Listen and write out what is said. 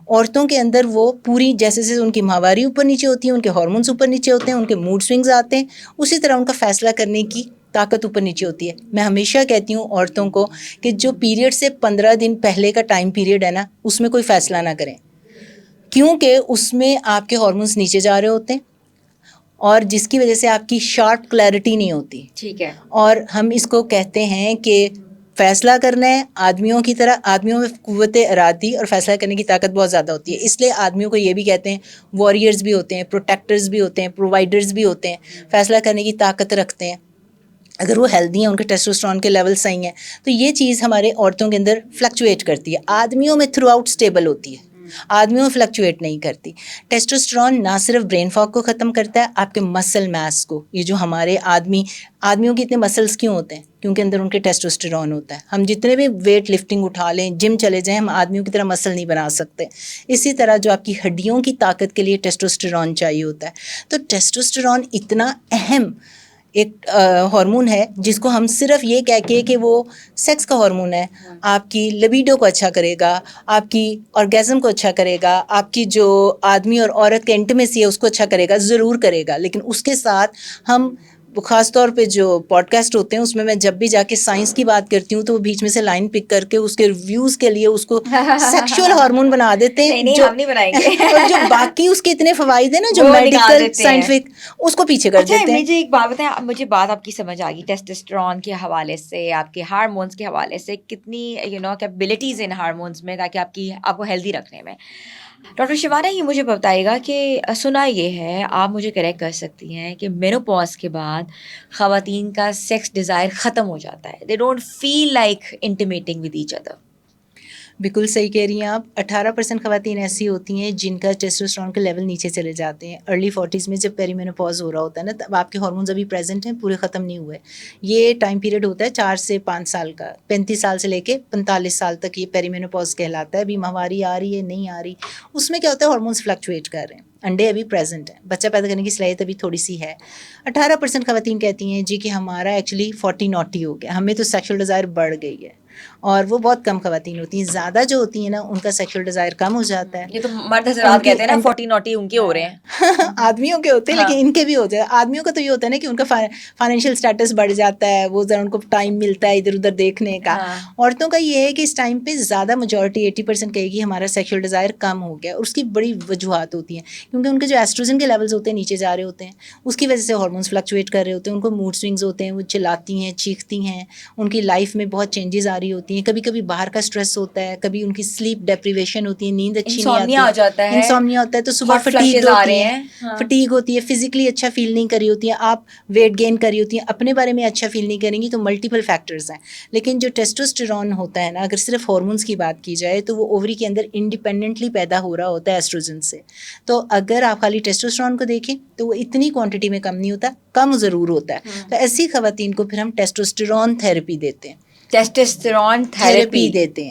عورتوں کے اندر وہ پوری جیسے جیسے ان کی ماہواری اوپر نیچے ہوتی ہے، ان کے ہارمونس اوپر نیچے ہوتے ہیں، ان کے موڈ سوئنگز آتے ہیں، اسی طرح ان کا فیصلہ کرنے کی طاقت اوپر نیچے ہوتی ہے. میں ہمیشہ کہتی ہوں عورتوں کو کہ جو پیریڈ سے 15 دن پہلے کا ٹائم پیریڈ ہے نا، اس میں کوئی فیصلہ نہ کریں، کیونکہ اس میں آپ کے ہارمونس نیچے جا رہے ہوتے ہیں اور جس کی وجہ سے آپ کی شارپ کلیئرٹی نہیں ہوتی. ٹھیک ہے. اور ہم اس کو کہتے ہیں کہ فیصلہ کرنا ہے آدمیوں کی طرح، آدمیوں میں قوت ارادی اور فیصلہ کرنے کی طاقت بہت زیادہ ہوتی ہے، اس لیے آدمیوں کو یہ بھی کہتے ہیں واریئرز بھی ہوتے ہیں، پروٹیکٹرز بھی ہوتے ہیں، پرووائڈرز بھی ہوتے ہیں، فیصلہ کرنے کی طاقت رکھتے ہیں اگر وہ ہیلدی ہیں، ان کے ٹیسٹوسٹرون کے لیول صحیح ہیں. تو یہ چیز ہمارے عورتوں کے اندر فلکچویٹ کرتی ہے، آدمیوں میں تھرو آؤٹ اسٹیبل ہوتی ہے، آدمیوں میں فلکچویٹ نہیں کرتی. ٹیسٹوسٹرون نہ صرف برین فاگ کو ختم کرتا ہے، آپ کے مسل میس کو. یہ جو ہمارے آدمیوں کے اتنے مسلس کیوں ہوتے ہیں؟ کیونکہ اندر ان کے ٹیسٹوسٹرون ہوتا ہے. ہم جتنے بھی ویٹ لفٹنگ اٹھا لیں، جم چلے جائیں، ہم آدمیوں کی طرح مسل نہیں بنا سکتے. اسی طرح جو آپ کی ہڈیوں کی طاقت کے لیے ٹیسٹوسٹرون چاہیے ہوتا ہے. تو ٹیسٹوسٹرون اتنا اہم ایک ہارمون ہے جس کو ہم صرف یہ کہہ کے کہ وہ سیکس کا ہارمون ہے، آپ کی لبیڈو کو اچھا کرے گا، آپ کی آرگیزم کو اچھا کرے گا، آپ کی جو آدمی اور عورت کا انٹیمیسی ہے اس کو اچھا کرے گا، ضرور کرے گا. لیکن اس کے ساتھ ہم خاص طور پہ جو پوڈ کاسٹ ہوتے ہیں اس میں جب بھی جا کے سائنس کی بات کرتی ہوں تو وہ بیچ میں سے لائن پک کر کے اس کے ریویوز کے لیے اس کو سیکشول ہارمون بنا دیتے ہیں. نہیں ہم نہیں بنائیں گے. اور جو باقی اس کے اتنے فوائد ہیں نا جو میڈیکل سائنٹیفک، اس کو پیچھے کر دیتے ہیں. مجھے ایک بات بتائیں، مجھے بات آپ کی سمجھ آ گئی. ٹیسٹوسٹرون کے حوالے سے، آپ کے ہارمونس کے حوالے سے کتنی کیپبلٹیز ان ہارمونس میں تاکہ آپ کو ہیلدی رکھنے میں. ڈاکٹر شیوانا یہ مجھے بتائیے گا کہ سنا یہ ہے، آپ مجھے کریکٹ کر سکتی ہیں، کہ مینوپاز کے بعد خواتین کا سیکس ڈیزائر ختم ہو جاتا ہے. They don't feel like intimidating with each other. بالکل صحیح کہہ رہی ہیں آپ. 18% خواتین ایسی ہوتی ہیں جن کا ٹیسٹوسٹرون کے لیول نیچے چلے جاتے ہیں. ارلی 40s میں جب پیری مینوپاز ہو رہا ہوتا ہے نا، تب آپ کے ہارمونز ابھی پریزنٹ ہیں، پورے ختم نہیں ہوئے. یہ ٹائم پیریڈ ہوتا ہے 4 سے 5 سال کا، 35 سال سے لے کے 45 سال تک یہ پیری مینوپاز کہلاتا ہے. ابھی ماہواری آ رہی ہے نہیں آ رہی، اس میں کیا ہوتا ہے ہارمونز فلکچویٹ کر رہے ہیں، انڈے ابھی پریزنٹ ہیں، بچہ پیدا کرنے کی صلاحیت ابھی تھوڑی سی ہے. 18% خواتین کہتی ہیں جی کہ ہمارا ایکچولی 40 نوٹی ہو گیا، ہمیں تو سیکشل ڈیزائر بڑھ گئی ہے. اور وہ بہت کم خواتین ہوتی ہیں. زیادہ جو ہوتی ہیں نا ان کا سیکشل ڈیزائر کم ہو جاتا ہے. یہ تو مرد حضرات کہتے ہیں نا 40 نوٹی ان کے ہو رہے ہیں. آدمیوں کے ہوتے ہیں لیکن ان کے بھی ہوتے ہیں. آدمیوں کا تو یہ ہوتا ہے نا کہ ان کا فائنینشیل اسٹیٹس بڑھ جاتا ہے، وہ ذرا ان کو ٹائم ملتا ہے ادھر ادھر دیکھنے کا. عورتوں کا یہ ہے کہ اس ٹائم پہ زیادہ میجورٹی 80% کہے گی ہمارا سیکشل ڈیزائر کم ہو گیا. اور اس کی بڑی وجوہات ہوتی ہیں، کیونکہ ان کے جو ایسٹروجن کے لیولز ہوتے ہیں نیچے جا رہے ہوتے ہیں، اس کی وجہ سے ہارمونس فلکچویٹ کر رہے ہوتے ہیں، ان کو موڈ سوئنگز ہوتے ہیں، وہ چلاتی ہیں، چیختی ہیں، ان کی لائف میں بہت چینجز آ رہی ہوتی ہیں. کبھی کبھی باہر کا اسٹریس ہوتا ہے، کبھی ان کی سلیپ ڈیپریویشن ہوتی ہے، نیند اچھی نہیں آتی، انسومنیا ہوتا ہے، تو صبح فٹیگ ہوتی ہے، فٹیگ ہوتی ہے، فزیکلی اچھا فیل نہیں کر رہی ہوتی ہیں، آپ ویٹ گین کر رہی ہوتی ہیں، اپنے بارے میں اچھا فیل نہیں کریں گی. تو ملٹیپل فیکٹرز ہیں. لیکن جو ٹیسٹوسٹیرون ہوتا ہے نا، اگر صرف ہارمونس کی بات کی جائے تو وہ اووری کے اندر انڈیپینڈنٹلی پیدا ہو رہا ہوتا ہے ایسٹروجن سے. تو اگر آپ خالی ٹیسٹوسٹیرون کو دیکھیں تو وہ اتنی کوانٹٹی میں کم نہیں ہوتا، کم ضرور ہوتا ہے. تو ایسی خواتین کو پھر ہم ٹیسٹوسٹیرون تھراپی دیتے ہیں، ٹیسٹوسٹیرون تھراپی دیتے ہیں.